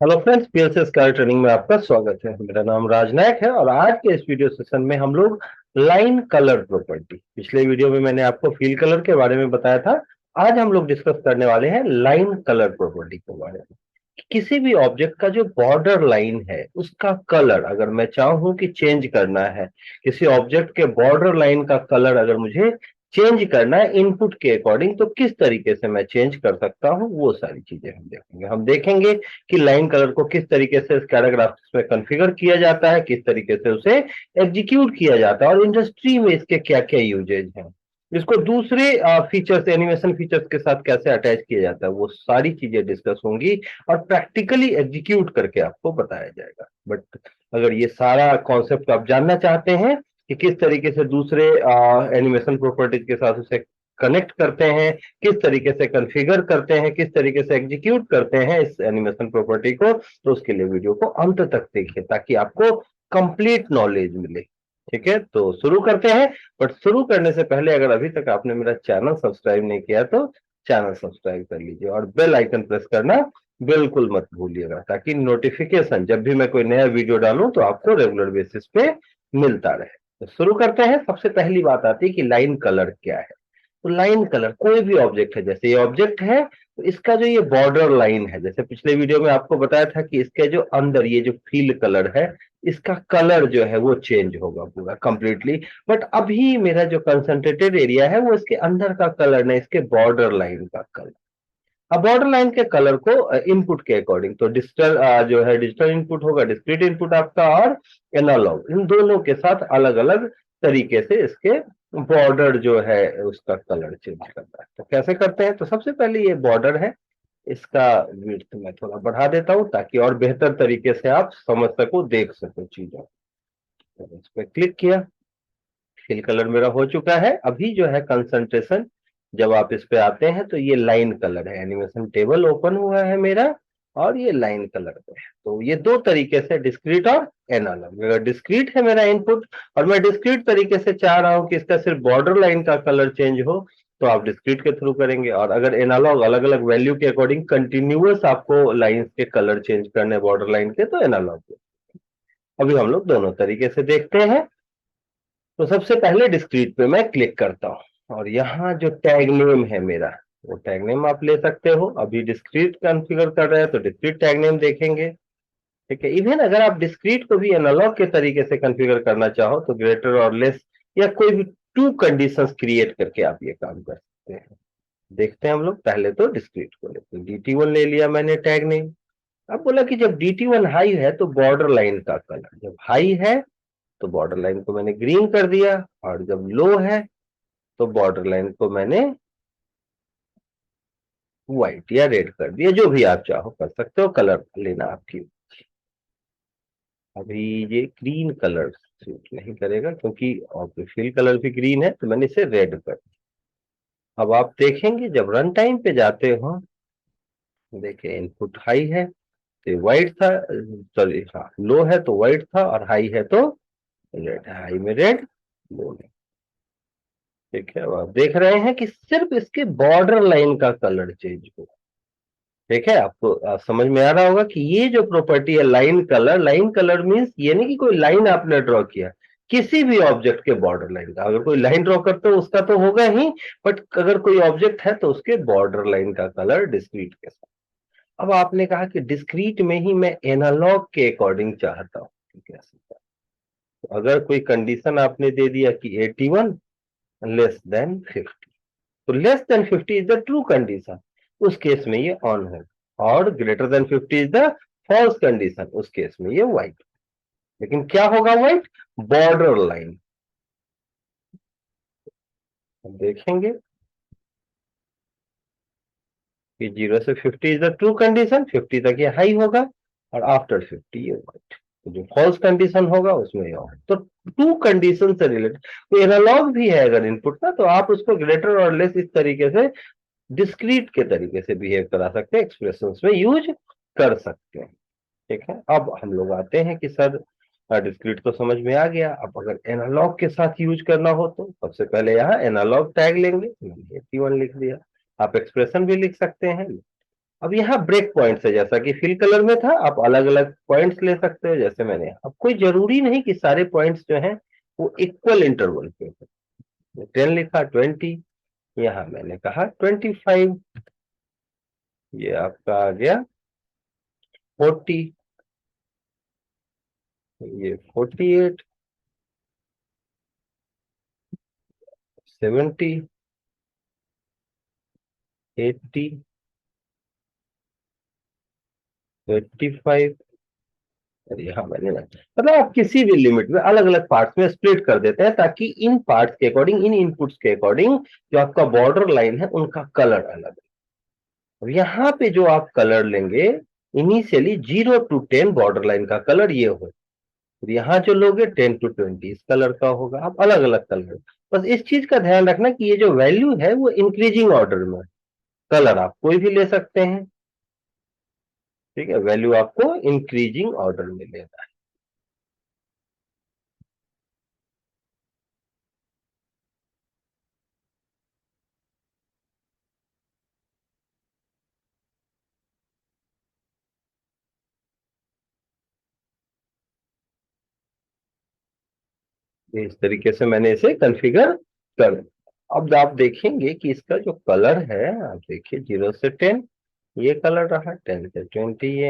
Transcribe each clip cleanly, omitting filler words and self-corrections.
Hello friends, PLC sky training में आपका स्वागत है। मेरा नाम राज नायक है और आज के इस वीडियो सेशन में हम लोग लाइन कलर प्रॉपर्टी, पिछले वीडियो में मैंने आपको फील कलर के बारे में बताया था। आज हम लोग डिस्कस करने वाले हैं लाइन कलर प्रॉपर्टी के बारे में। किसी भी ऑब्जेक्ट का जो बॉर्डर लाइन है उसका कलर अगर मैं चाहूं कि चेंज करना है, किसी ऑब्जेक्ट के बॉर्डर लाइन का कलर अगर मुझे चेंज करना है इनपुट के अकॉर्डिंग, तो किस तरीके से मैं चेंज कर सकता हूं, वो सारी चीजें हम देखेंगे कि लाइन कलर को किस तरीके से स्कैटर ग्राफिक्स में कॉन्फ़िगर किया जाता है, किस तरीके से उसे एग्जीक्यूट किया जाता है और इंडस्ट्री में इसके क्या क्या यूजेज हैं, इसको दूसरे फीचर्स, एनिमेशन फीचर्स के साथ कैसे अटैच किया जाता है, वो सारी चीजें डिस्कस होंगी और प्रैक्टिकली एग्जीक्यूट करके आपको बताया जाएगा। बट अगर ये सारा कॉन्सेप्ट आप जानना चाहते हैं कि किस तरीके से दूसरे एनिमेशन प्रॉपर्टीज के साथ उसे कनेक्ट करते हैं, किस तरीके से कॉन्फ़िगर करते हैं, किस तरीके से एग्जीक्यूट करते हैं इस एनिमेशन प्रॉपर्टी को, तो उसके लिए वीडियो को अंत तक देखिए ताकि आपको कंप्लीट नॉलेज मिले। ठीक है, तो शुरू करते हैं। बट शुरू करने से पहले अगर अभी तक आपने मेरा चैनल सब्सक्राइब नहीं किया तो चैनल सब्सक्राइब कर लीजिए और बेल आइकन प्रेस करना बिल्कुल मत भूलिएगा ताकि नोटिफिकेशन जब भी मैं कोई नया वीडियो डालूं तो आपको रेगुलर बेसिस पे मिलता रहे। तो शुरू करते हैं। सबसे पहली बात आती है कि लाइन कलर क्या है। तो लाइन कलर कोई भी ऑब्जेक्ट है, जैसे ये ऑब्जेक्ट है तो इसका जो ये बॉर्डर लाइन है, जैसे पिछले वीडियो में आपको बताया था कि इसके जो अंदर ये जो फील कलर है इसका कलर जो है वो चेंज होगा पूरा कंप्लीटली। बट अभी मेरा जो कंसंट्रेटेड एरिया है वो इसके अंदर का कलर नहीं, इसके बॉर्डर लाइन का कलर। अब बॉर्डर लाइन के कलर को इनपुट के अकॉर्डिंग, तो डिजिटल जो है डिजिटल इनपुट होगा, डिस्क्रीट इनपुट आपका, और एनालॉग, इन दोनों के साथ अलग अलग तरीके से इसके बॉर्डर जो है उसका कलर चेंज करता है। तो कैसे करते हैं, तो सबसे पहले ये बॉर्डर है, इसका विड्थ मैं थोड़ा बढ़ा देता हूं ताकि और बेहतर तरीके से आप समझ सको, देख सको चीजों। तो इस पर क्लिक किया, फिल कलर मेरा हो चुका है। अभी जो है कंसंट्रेशन, जब आप इस पे आते हैं तो ये लाइन कलर है, एनिमेशन टेबल ओपन हुआ है मेरा और ये लाइन कलर पे है। तो ये दो तरीके से, डिस्क्रीट और एनालॉग। अगर डिस्क्रीट है मेरा इनपुट और मैं डिस्क्रीट तरीके से चाह रहा हूं कि इसका सिर्फ बॉर्डर लाइन का कलर चेंज हो, तो आप डिस्क्रीट के थ्रू करेंगे। और अगर एनालॉग अलग अलग वैल्यू के अकॉर्डिंग कंटिन्यूअस आपको लाइंस के कलर चेंज करने बॉर्डर लाइन के, तो एनालॉग। अभी हम लोग दोनों तरीके से देखते हैं। तो सबसे पहले डिस्क्रीट पे मैं क्लिक करता हूं और यहाँ जो टैग नेम है मेरा, वो टैग नेम आप ले सकते हो। अभी डिस्क्रीट कॉन्फ़िगर कर रहे हैं तो डिस्क्रीट टैग नेम देखेंगे। ठीक है, इवन अगर आप डिस्क्रीट को भी एनालॉग के तरीके से कॉन्फ़िगर करना चाहो तो ग्रेटर और लेस या कोई भी टू कंडीशंस क्रिएट करके आप ये काम कर सकते हैं। देखते हैं हम लोग। पहले तो डिस्क्रीट को लेते, DT1 ले लिया मैंने टैग नेम। अब बोला कि जब DT1 हाई है तो बॉर्डर लाइन का कलर, जब हाई है तो बॉर्डर लाइन को मैंने ग्रीन कर दिया, और जब लो है तो बॉर्डर लाइन को मैंने व्हाइट या रेड कर दिया। जो भी आप चाहो कर सकते हो, कलर लेना आपकी। अभी ये ग्रीन कलर सूट नहीं करेगा क्योंकि फिल कलर भी ग्रीन है, तो मैंने इसे रेड कर दिया। अब आप देखेंगे जब रन टाइम पे जाते हो, देखिए इनपुट हाई है तो व्हाइट था, सॉरी हाँ, लो है तो व्हाइट था और हाई है तो रेड है। हाई में रेड, लो में। ठीक है, अब आप देख रहे हैं कि सिर्फ इसके बॉर्डर लाइन का कलर चेंज हुआ। ठीक है, आपको समझ में आ रहा होगा कि ये जो प्रॉपर्टी है line colour, line colour means ये नहीं कि कोई लाइन आपने ड्रॉ किया, किसी भी ऑब्जेक्ट के बॉर्डर लाइन का। अगर कोई लाइन ड्रॉ करते हो उसका तो होगा ही, बट अगर कोई ऑब्जेक्ट है तो उसके बॉर्डर लाइन का कलर डिस्क्रीट के साथ। अब आपने कहा कि डिस्क्रीट में ही मैं एनालॉग के अकॉर्डिंग चाहता हूँ, ठीक है। तो अगर कोई कंडीशन आपने दे दिया कि 81 लेस देन 50, तो less than 50 is the true condition, उस केस में ये ऑन है। और greater than 50 is the false condition, उस केस में ये व्हाइट। लेकिन क्या होगा व्हाइट? Border line. देखेंगे कि 0 से 50 इज द ट्रू कंडीशन, 50 तक ये हाई होगा और आफ्टर 50 ये व्हाइट। तो जो फॉल्स कंडीशन होगा उसमें ये ऑन। तो टू कंडीशन से रिलेटेड तो एनालॉग भी है अगर इनपुट का, तो आप उसको ग्रेटर और लेस इस तरीके से डिस्क्रीट के तरीके से बिहेव करा सकते हैं, एक्सप्रेशन में यूज कर सकते हैं। ठीक है, अब हम लोग आते हैं कि सर डिस्क्रीट तो समझ में आ गया, अब अगर एनालॉग के साथ यूज करना हो तो सबसे पहले यहाँ एनालॉग टैग लेंगे। मैंने 81 लिख दिया, आप एक्सप्रेशन भी लिख सकते हैं। अब यहाँ ब्रेक पॉइंट्स है, जैसा कि फिल कलर में था आप अलग अलग पॉइंट्स ले सकते हो। जैसे मैंने, अब कोई जरूरी नहीं कि सारे पॉइंट्स जो हैं वो इक्वल इंटरवल पे हो। 10 लिखा, 20, यहाँ मैंने कहा 25, ये आपका आ गया 40, ये 48, 70, 80, 85, और यहाँ मैंने ना, मतलब आप किसी भी लिमिट में अलग अलग पार्ट्स में स्प्लिट कर देते हैं, ताकि इन पार्ट्स के अकॉर्डिंग, इन इनपुट्स के अकॉर्डिंग जो आपका बॉर्डर लाइन है उनका कलर अलग है। अब यहाँ पे जो आप कलर लेंगे, इनिशियली 0 to 10 बॉर्डर लाइन का कलर ये हो, फिर यहाँ जो लोगे 10 to 20 इस कलर का होगा। आप अलग अलग कलर, बस इस चीज का ध्यान रखना कि ये जो वैल्यू है वो इंक्रीजिंग ऑर्डर में, कलर आप कोई भी ले सकते हैं, ठीक है, वैल्यू आपको इंक्रीजिंग ऑर्डर में लेना है। इस तरीके से मैंने इसे कॉन्फ़िगर कर दिया। अब आप देखेंगे कि इसका जो कलर है, आप देखिए 0 से 10 ये कलर रहा, 10 से 20 ये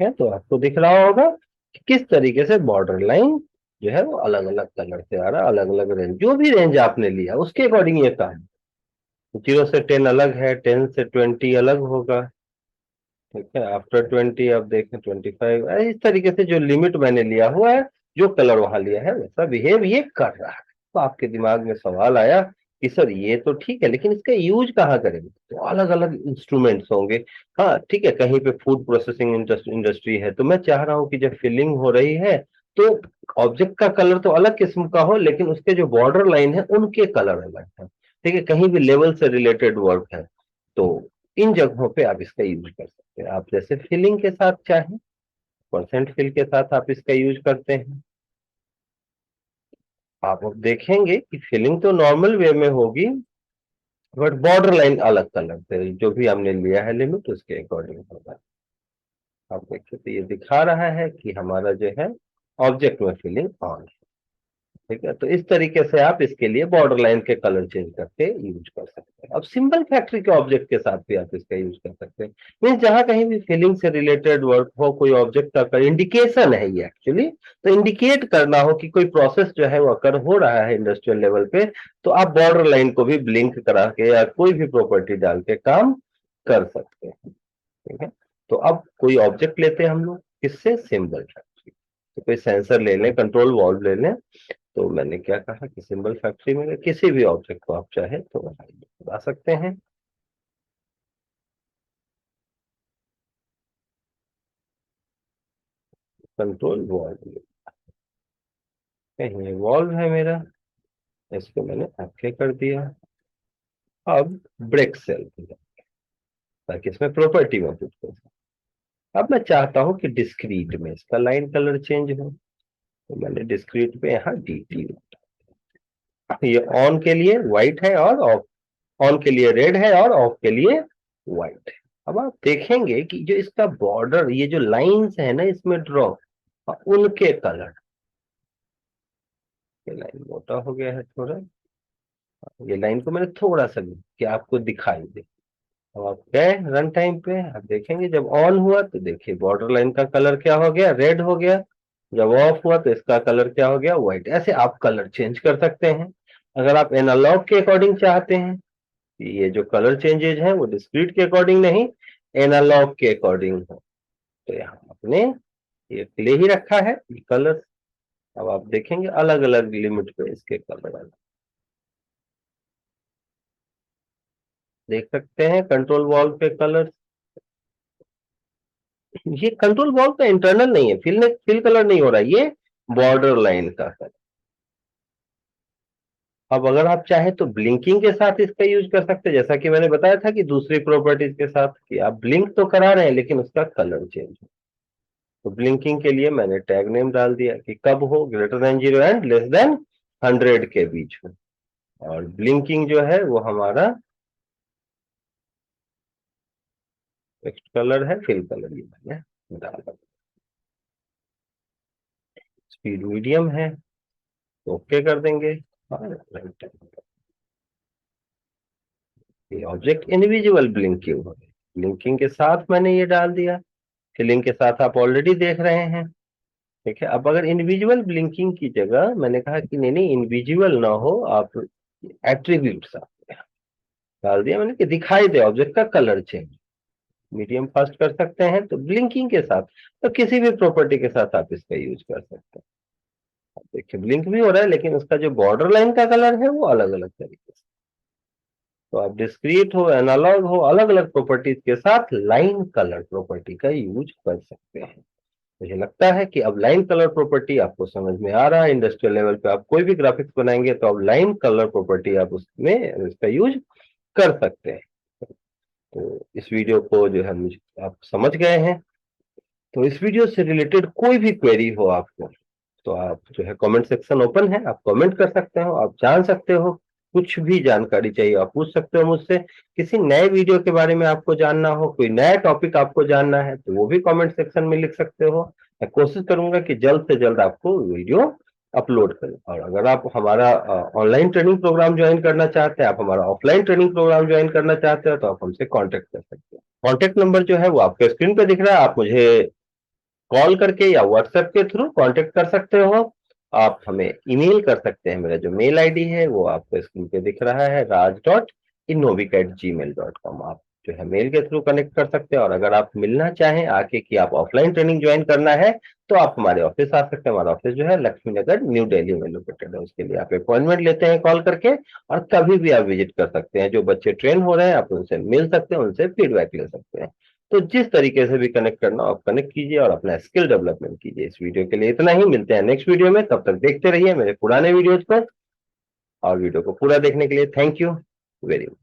है। तो आपको दिख रहा होगा कि किस तरीके से बॉर्डर लाइन जो है वो अलग अलग कलर से आ रहा है, अलग अलग रेंज, जो भी रेंज आपने लिया उसके अकॉर्डिंग ये काम। 0 से 10 अलग है, 10 से 20 अलग होगा, ठीक है। आफ्टर 20 आप देखें 25, इस तरीके से जो लिमिट मैंने लिया हुआ है, जो कलर वहां लिया है वैसा बिहेव ये कर रहा है। तो आपके दिमाग में सवाल आया कि सर ये तो ठीक है, लेकिन इसका यूज कहाँ करेंगे? तो अलग अलग इंस्ट्रूमेंट्स होंगे। हाँ ठीक है, कहीं पे फूड प्रोसेसिंग इंडस्ट्री है, तो मैं चाह रहा हूँ कि जब फिलिंग हो रही है तो ऑब्जेक्ट का कलर तो अलग किस्म का हो, लेकिन उसके जो बॉर्डर लाइन है उनके कलर अलग है, ठीक है। कहीं भी लेवल से रिलेटेड वर्क है, तो इन जगहों पे आप इसका यूज कर सकते हैं। आप जैसे फिलिंग के साथ चाहें, परसेंट फिल के साथ आप इसका यूज करते हैं। आप अब देखेंगे कि फिलिंग तो नॉर्मल वे में होगी, बट बॉर्डर लाइन अलग कलर से, जो भी हमने लिया है लिमिट उसके अकॉर्डिंग होगा। आप देखिए तो ये दिखा रहा है कि हमारा जो है ऑब्जेक्ट में फिलिंग ऑन, ठीक है। तो इस तरीके से आप इसके लिए बॉर्डर लाइन के कलर चेंज करके यूज कर सकते हैं। अब सिंबल फैक्ट्री के ऑब्जेक्ट के साथ भी आप इसका यूज कर सकते हैं। मीन्स जहां कहीं भी फिलिंग से रिलेटेड वर्क हो, कोई ऑब्जेक्ट का इंडिकेशन है ये एक्चुअली, तो इंडिकेट करना हो कि कोई प्रोसेस जो है वो अकर हो रहा है इंडस्ट्रियल लेवल पे, तो आप बॉर्डर लाइन को भी ब्लिंक करा के या कोई भी प्रॉपर्टी डाल के काम कर सकते हैं, ठीक है। तो अब कोई ऑब्जेक्ट लेते हैं हम लोग, किससे? Symbol factory. तो कोई सेंसर ले लें, कंट्रोल वॉल्व ले लें। तो मैंने क्या कहा कि सिंबल फैक्ट्री में किसी भी ऑब्जेक्ट को आप चाहे तो बता सकते हैं। कंट्रोल वॉल्व, कहीं वॉल्व है मेरा, इसको मैंने ओके कर दिया। अब ब्रेक सेल ताकि इसमें प्रॉपर्टी मौजूद हो। अब मैं चाहता हूं कि डिस्क्रीट में इसका लाइन कलर चेंज हो, तो मैंने डिस्क्रीट पे यहाँ DT, ये ऑन के लिए व्हाइट है और ऑफ, ऑन के लिए रेड है और ऑफ के लिए व्हाइट है। अब आप देखेंगे कि जो इसका बॉर्डर, ये जो लाइंस है ना इसमें ड्रॉ, उनके कलर, ये लाइन मोटा हो गया है थोड़ा, ये लाइन को मैंने थोड़ा सा कि आपको दिखाई दे। अब आप गए रन टाइम पे, आप देखेंगे जब ऑन हुआ तो देखिए बॉर्डर लाइन का कलर क्या हो गया, रेड हो गया। जब ऑफ हुआ तो इसका कलर क्या हो गया, व्हाइट। ऐसे आप कलर चेंज कर सकते हैं। अगर आप एनालॉग के अकॉर्डिंग चाहते हैं, ये जो कलर चेंजेज हैं वो डिस्क्रीट के अकॉर्डिंग नहीं, एनालॉग के अकॉर्डिंग हो, तो यहाँ आपने ये ले ही रखा है कलर। अब आप देखेंगे अलग अलग लिमिट पे इसके कलर अलग, देख सकते हैं कंट्रोल वॉल्व पे कलर। ये कंट्रोल वॉल्व का इंटरनल नहीं है, फिल कलर नहीं हो रहा है, ये बॉर्डर लाइन का कलर। अब अगर आप चाहें तो ब्लिंकिंग के साथ इसका यूज कर सकते हैं, जैसा कि मैंने बताया था कि दूसरी प्रॉपर्टीज के साथ कि आप ब्लिंक तो करा रहे हैं लेकिन उसका कलर चेंज हो। तो ब्लिंकिंग के लिए मैंने टैग नेम डाल दिया कि कब हो, greater than 0 and less than 100 के बीच हो। और ब्लिंकिंग जो है वो हमारा टेक्स्ट कलर है, फिल कलर ये मैंने डाला। स्पीड मीडियम है तो ओके कर देंगे। और ये ऑब्जेक्ट इनविजिबल ब्लिंकिंग हो, ब्लिंकिंग के साथ मैंने ये डाल दिया। फिलिंग के साथ आप ऑलरेडी देख रहे हैं, ठीक है। अब अगर इनविजिबल ब्लिंकिंग की जगह मैंने कहा कि नहीं नहीं इनविजिबल ना हो, आप एट्रीब्यूट्स आप डाल दिया मैंने कि दिखाई दे ऑब्जेक्ट का कलर चेंज, मीडियम फास्ट कर सकते हैं। तो ब्लिंकिंग के साथ तो किसी भी प्रॉपर्टी के साथ आप इसका यूज कर सकते हैं। देखिए ब्लिंक भी हो रहा है लेकिन उसका जो बॉर्डर लाइन का कलर है वो अलग अलग तरीके से। तो आप डिस्क्रीट हो, एनालॉग हो, अलग अलग प्रॉपर्टीज के साथ लाइन कलर प्रॉपर्टी का यूज कर सकते हैं। मुझे लगता है कि अब लाइन कलर प्रॉपर्टी आपको समझ में आ रहा है। इंडस्ट्रियल लेवल पे आप कोई भी ग्राफिक्स बनाएंगे तो अब लाइन कलर प्रॉपर्टी आप उसमें इसका यूज कर सकते हैं। तो इस वीडियो को जो है आप समझ गए हैं। तो इस वीडियो से रिलेटेड कोई भी क्वेरी हो आपको तो आप जो है कमेंट सेक्शन ओपन है, आप कमेंट कर सकते हो, आप जान सकते हो। कुछ भी जानकारी चाहिए आप पूछ सकते हो मुझसे। किसी नए वीडियो के बारे में आपको जानना हो, कोई नया टॉपिक आपको जानना है तो वो भी कमेंट सेक्शन में लिख सकते हो। मैं कोशिश करूंगा कि जल्द से जल्द आपको वीडियो अपलोड करें। और अगर आप हमारा ऑनलाइन ट्रेनिंग प्रोग्राम ज्वाइन करना चाहते हैं, आप हमारा ऑफलाइन ट्रेनिंग प्रोग्राम ज्वाइन करना चाहते हो तो आप हमसे कॉन्टेक्ट कर सकते हैं। कॉन्टेक्ट नंबर जो है वो आपके स्क्रीन पे दिख रहा है, आप मुझे कॉल करके या व्हाट्सएप के थ्रू कांटेक्ट कर सकते हो। आप हमें ईमेल कर सकते हैं, मेरा जो मेल आईडी है वो आपको स्क्रीन पे दिख रहा है, raj.innovic@gmail.com। आप जो है मेल के थ्रू कनेक्ट कर सकते हैं। और अगर आप मिलना चाहें आके कि आप ऑफलाइन ट्रेनिंग ज्वाइन करना है तो आप हमारे ऑफिस आ सकते हैं। हमारा ऑफिस जो है लक्ष्मी नगर न्यू दिल्ली में लोकेटेड है। उसके लिए आप अपॉइंटमेंट लेते हैं कॉल करके, और कभी भी आप विजिट कर सकते हैं। जो बच्चे ट्रेन हो रहे हैं आप उनसे मिल सकते हैं, उनसे फीडबैक ले सकते हैं। तो जिस तरीके से भी कनेक्ट करना हो आप कनेक्ट कीजिए और अपना स्किल डेवलपमेंट कीजिए। इस वीडियो के लिए इतना ही, मिलते हैं नेक्स्ट वीडियो में। तब तक देखते रहिए मेरे पुराने वीडियोज पर, और वीडियो को पूरा देखने के लिए थैंक यू वेरी मच।